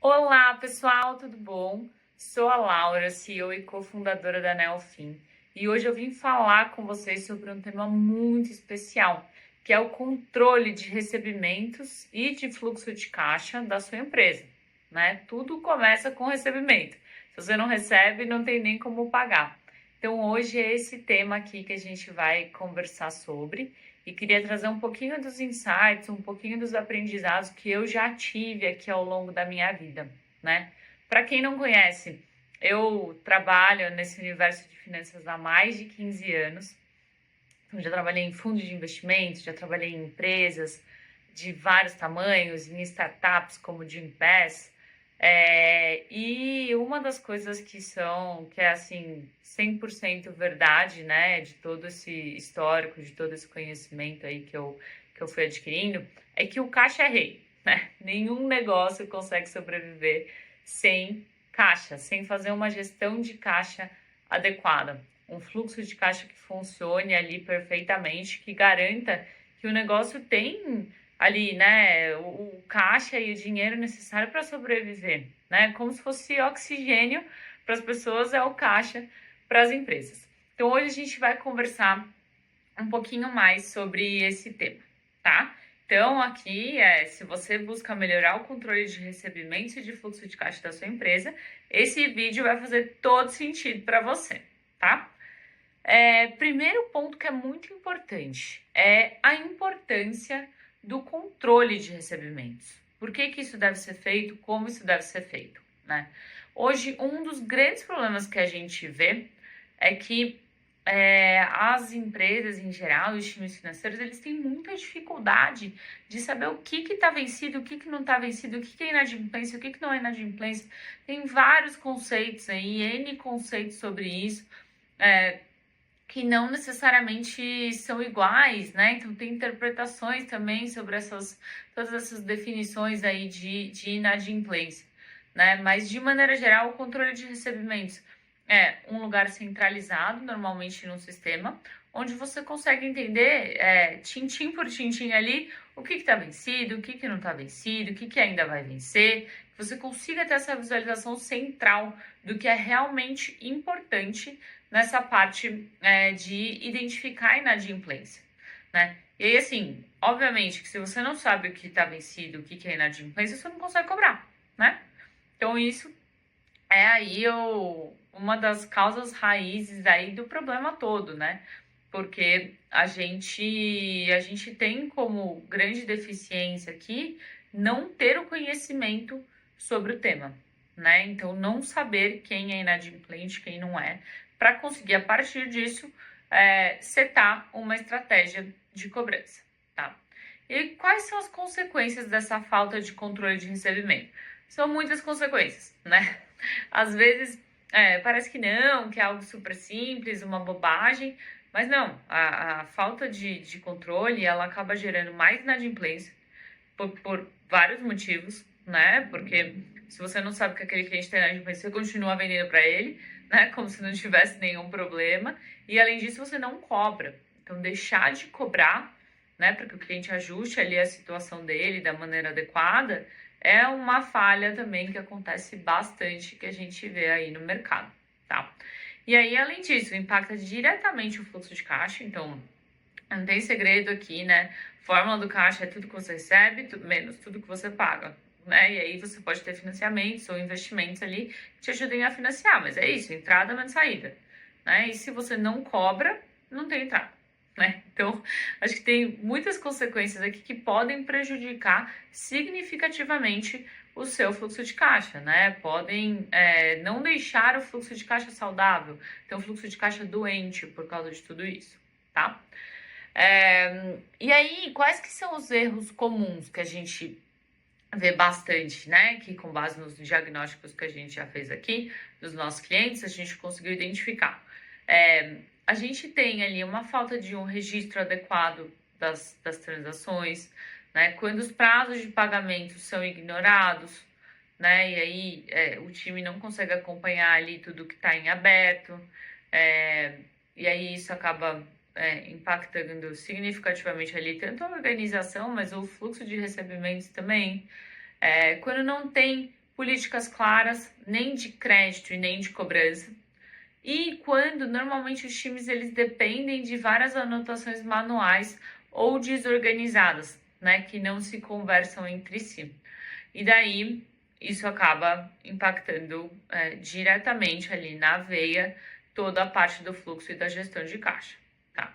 Olá, pessoal, tudo bom? Sou a Laura, CEO e cofundadora da Neofin, e hoje eu vim falar com vocês sobre um tema muito especial, que é o controle de recebimentos e de fluxo de caixa da sua empresa, né? Tudo começa com recebimento. Se você não recebe, não tem nem como pagar. Então, hoje é esse tema aqui que a gente vai conversar sobre e queria trazer um pouquinho dos insights, um pouquinho dos aprendizados que eu já tive aqui ao longo da minha vida, né? Para quem não conhece, eu trabalho nesse universo de finanças há mais de 15 anos. Então, já trabalhei em fundos de investimentos, já trabalhei em empresas de vários tamanhos, em startups como Gympass. E uma das coisas que é assim 100% verdade, né, de todo esse histórico, de todo esse conhecimento aí que eu fui adquirindo, é que o caixa é rei, né? Nenhum negócio consegue sobreviver sem caixa, sem fazer uma gestão de caixa adequada, um fluxo de caixa que funcione ali perfeitamente, que garanta que o negócio tem ali, né, o caixa e o dinheiro necessário para sobreviver, né? Como se fosse oxigênio para as pessoas, é o caixa para as empresas. Então, hoje a gente vai conversar um pouquinho mais sobre esse tema, tá? Então, aqui, se você busca melhorar o controle de recebimentos e de fluxo de caixa da sua empresa, esse vídeo vai fazer todo sentido para você, tá? Primeiro ponto que é muito importante é a importância do controle de recebimentos. Por que isso deve ser feito? Como isso deve ser feito, né? Hoje, um dos grandes problemas que a gente vê é que as empresas em geral, os times financeiros, eles têm muita dificuldade de saber o que está vencido, o que não está vencido, o que é inadimplência, o que não é inadimplência. Tem vários conceitos aí, N conceitos sobre isso, que não necessariamente são iguais, né? Então tem interpretações também sobre todas essas definições aí de inadimplência, né? Mas de maneira geral, o controle de recebimentos é um lugar centralizado, normalmente num sistema, onde você consegue entender tintim por tintim ali o que está vencido, o que não está vencido, o que ainda vai vencer, que você consiga ter essa visualização central do que é realmente importante nessa parte de identificar a inadimplência, né? E aí, assim, obviamente que se você não sabe o que está vencido, o que é inadimplência, você não consegue cobrar, né? Então, isso é aí uma das causas raízes aí do problema todo, né? Porque a gente tem como grande deficiência aqui não ter o conhecimento sobre o tema, né? Então, não saber quem é inadimplente, quem não é, para conseguir, a partir disso, setar uma estratégia de cobrança, tá? E quais são as consequências dessa falta de controle de recebimento? São muitas consequências, né? Às vezes parece que não, que é algo super simples, uma bobagem, mas não, a falta de controle, ela acaba gerando mais inadimplência por vários motivos, né? Porque se você não sabe que aquele cliente tem inadimplência, você continua vendendo para ele, né? Como se não tivesse nenhum problema. E além disso, você não cobra. Então, deixar de cobrar, né? Para que o cliente ajuste ali a situação dele da maneira adequada, é uma falha também que acontece bastante, que a gente vê aí no mercado, tá? E aí, além disso, impacta diretamente o fluxo de caixa. Então, não tem segredo aqui, né? Fórmula do caixa é tudo que você recebe, menos tudo que você paga, né? E aí você pode ter financiamentos ou investimentos ali que te ajudem a financiar, mas é isso, entrada menos saída, né? E se você não cobra, não tem entrada, né? Então, acho que tem muitas consequências aqui que podem prejudicar significativamente o seu fluxo de caixa, né? Podem não deixar o fluxo de caixa saudável, ter um fluxo de caixa doente por causa de tudo isso, tá? E aí, quais que são os erros comuns que a gente vê bastante, né? Que com base nos diagnósticos que a gente já fez aqui, dos nossos clientes, a gente conseguiu identificar. A gente tem ali uma falta de um registro adequado das transações, né? Quando os prazos de pagamento são ignorados, né? E aí o time não consegue acompanhar ali tudo que está em aberto, e aí isso acaba impactando significativamente ali tanto a organização, mas o fluxo de recebimentos também. Quando não tem políticas claras, nem de crédito e nem de cobrança. E quando normalmente os times eles dependem de várias anotações manuais ou desorganizadas, né, que não se conversam entre si. E daí isso acaba impactando diretamente ali na veia toda a parte do fluxo e da gestão de caixa, tá?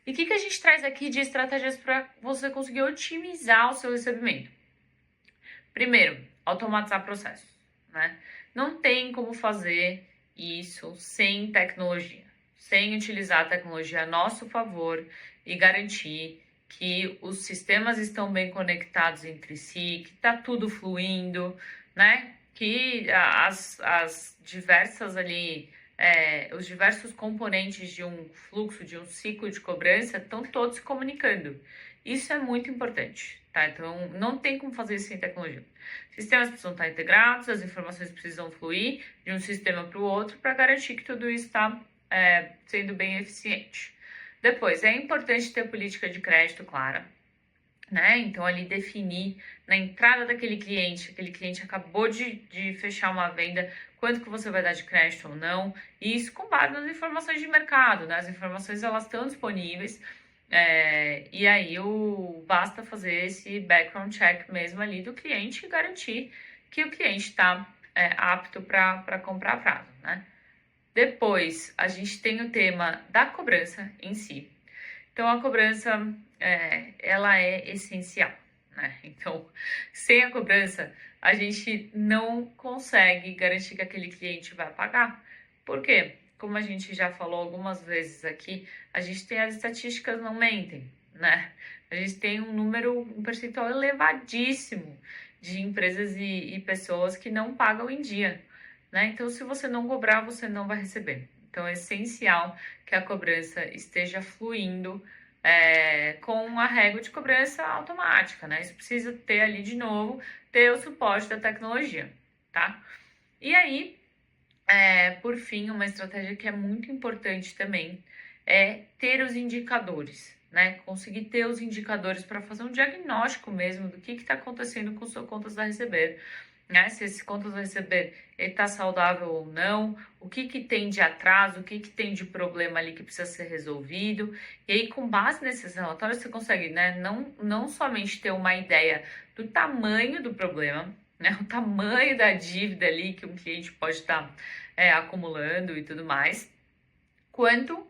E o que a gente traz aqui de estratégias para você conseguir otimizar o seu recebimento? Primeiro, automatizar processos, né? Não tem como fazer isso sem tecnologia, sem utilizar a tecnologia a nosso favor e garantir que os sistemas estão bem conectados entre si, que está tudo fluindo, né? Que as diversas ali, os diversos componentes de um fluxo, de um ciclo de cobrança, estão todos se comunicando. Isso é muito importante, tá? Então, não tem como fazer isso sem tecnologia. Sistemas precisam estar integrados, as informações precisam fluir de um sistema para o outro para garantir que tudo isso está sendo bem eficiente. Depois, é importante ter política de crédito clara, né? Então, ali definir na entrada daquele cliente, aquele cliente acabou de fechar uma venda, quanto que você vai dar de crédito ou não, e isso com base nas informações de mercado, né? As informações, elas estão disponíveis, e aí basta fazer esse background check mesmo ali do cliente e garantir que o cliente está apto para comprar a prazo, né? Depois, a gente tem o tema da cobrança em si. Então, a cobrança, ela é essencial, né? Então, sem a cobrança, a gente não consegue garantir que aquele cliente vai pagar. Por quê? Como a gente já falou algumas vezes aqui, a gente tem as estatísticas não mentem, né? A gente tem um percentual elevadíssimo de empresas e pessoas que não pagam em dia, né? Então, se você não cobrar, você não vai receber. Então, é essencial que a cobrança esteja fluindo com a régua de cobrança automática, né? Isso precisa ter ali, de novo, ter o suporte da tecnologia, tá? E aí, por fim, uma estratégia que é muito importante também é ter os indicadores, né? Conseguir ter os indicadores para fazer um diagnóstico mesmo do que está acontecendo com suas contas a receber, né? Se esse contas a receber está saudável ou não, o que tem de atraso, o que tem de problema ali que precisa ser resolvido. E aí, com base nesses relatórios, você consegue, né, não somente ter uma ideia do tamanho do problema, né, o tamanho da dívida ali que um cliente pode estar acumulando e tudo mais, quanto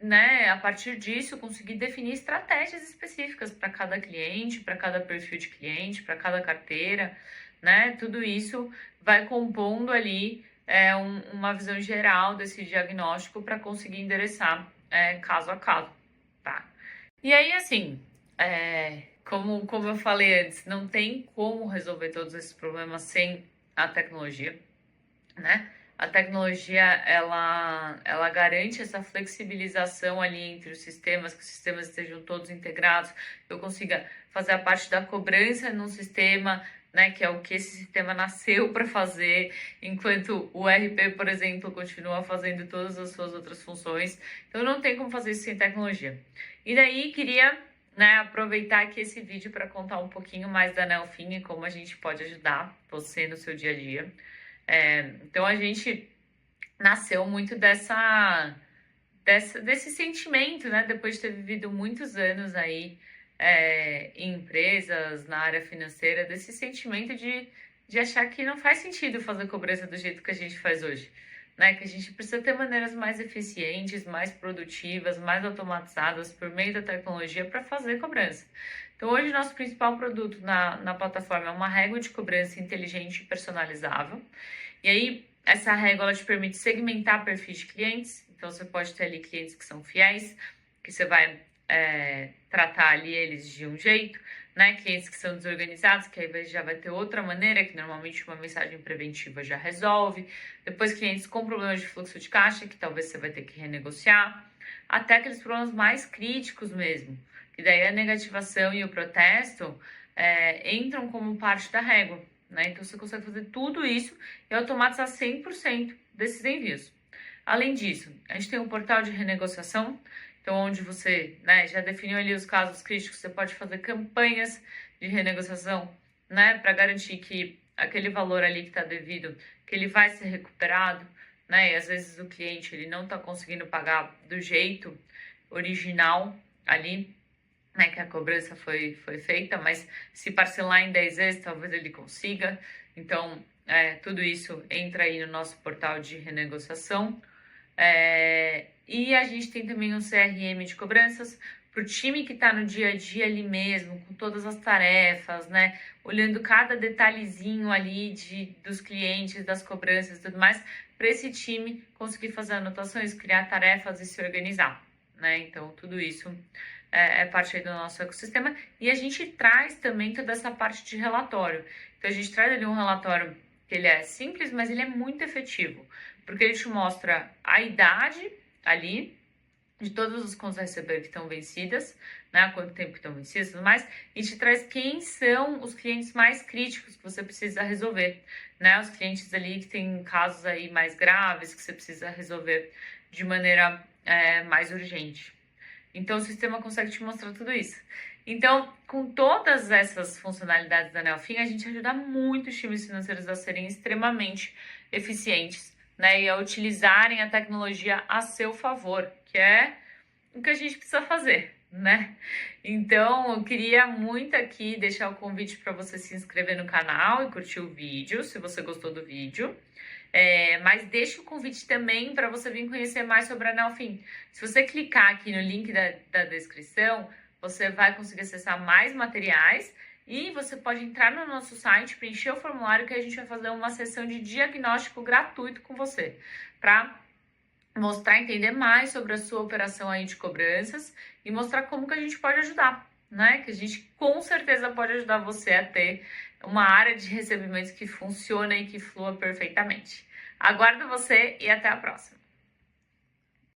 né, a partir disso, conseguir definir estratégias específicas para cada cliente, para cada perfil de cliente, para cada carteira, né? Tudo isso vai compondo ali uma visão geral desse diagnóstico para conseguir endereçar caso a caso, tá? E aí, assim, como eu falei antes, não tem como resolver todos esses problemas sem a tecnologia, né? A tecnologia, ela garante essa flexibilização ali entre os sistemas, que os sistemas estejam todos integrados, eu consiga fazer a parte da cobrança no sistema, né, que é o que esse sistema nasceu para fazer, enquanto o RP, por exemplo, continua fazendo todas as suas outras funções. Então, não tem como fazer isso sem tecnologia. E daí, queria, né, aproveitar aqui esse vídeo para contar um pouquinho mais da Nelfin e como a gente pode ajudar você no seu dia a dia. Então, a gente nasceu muito desse sentimento, né? Depois de ter vivido muitos anos aí em empresas, na área financeira, desse sentimento de achar que não faz sentido fazer cobrança do jeito que a gente faz hoje, né? Que a gente precisa ter maneiras mais eficientes, mais produtivas, mais automatizadas por meio da tecnologia para fazer cobrança. Então, hoje, nosso principal produto na plataforma é uma régua de cobrança inteligente e personalizável. E aí, essa régua ela te permite segmentar perfis de clientes. Então, você pode ter ali clientes que são fiéis, que você vai tratar ali eles de um jeito, né? Clientes que são desorganizados, que aí já vai ter outra maneira, que normalmente uma mensagem preventiva já resolve. Depois, clientes com problemas de fluxo de caixa, que talvez você vai ter que renegociar. Até aqueles problemas mais críticos mesmo, que daí a negativação e o protesto entram como parte da régua, né? Então, você consegue fazer tudo isso e automatizar 100% desses envios. Além disso, a gente tem um portal de renegociação, então onde você, né, já definiu ali os casos críticos, você pode fazer campanhas de renegociação né, para garantir que aquele valor ali que está devido, que ele vai ser recuperado, né, e às vezes o cliente ele não está conseguindo pagar do jeito original ali, né, que a cobrança foi feita, mas se parcelar em 10 vezes, talvez ele consiga. Então, tudo isso entra aí no nosso portal de renegociação. E a gente tem também um CRM de cobranças para o time que está no dia a dia ali mesmo, com todas as tarefas, né? Olhando cada detalhezinho ali dos clientes, das cobranças e tudo mais, para esse time conseguir fazer anotações, criar tarefas e se organizar, né? Então, tudo isso é parte aí do nosso ecossistema. E a gente traz também toda essa parte de relatório. Então, a gente traz ali um relatório que ele é simples, mas ele é muito efetivo, porque ele te mostra a idade ali de todas as contas a receber que estão vencidas, né, há quanto tempo que estão vencidas e tudo mais, e te traz quem são os clientes mais críticos que você precisa resolver, né, os clientes ali que têm casos aí mais graves que você precisa resolver de maneira mais urgente. Então, o sistema consegue te mostrar tudo isso. Então, com todas essas funcionalidades da Nelfin, a gente ajuda muito os times financeiros a serem extremamente eficientes, né? E a utilizarem a tecnologia a seu favor, que é o que a gente precisa fazer, né? Então, eu queria muito aqui deixar o convite para você se inscrever no canal e curtir o vídeo, se você gostou do vídeo. Mas deixa o convite também para você vir conhecer mais sobre a Nelfin. Se você clicar aqui no link da descrição, você vai conseguir acessar mais materiais e você pode entrar no nosso site, preencher o formulário que a gente vai fazer uma sessão de diagnóstico gratuito com você, para mostrar, entender mais sobre a sua operação aí de cobranças e mostrar como que a gente pode ajudar, né? Que a gente com certeza pode ajudar você a ter uma área de recebimentos que funciona e que flua perfeitamente. Aguardo você e até a próxima.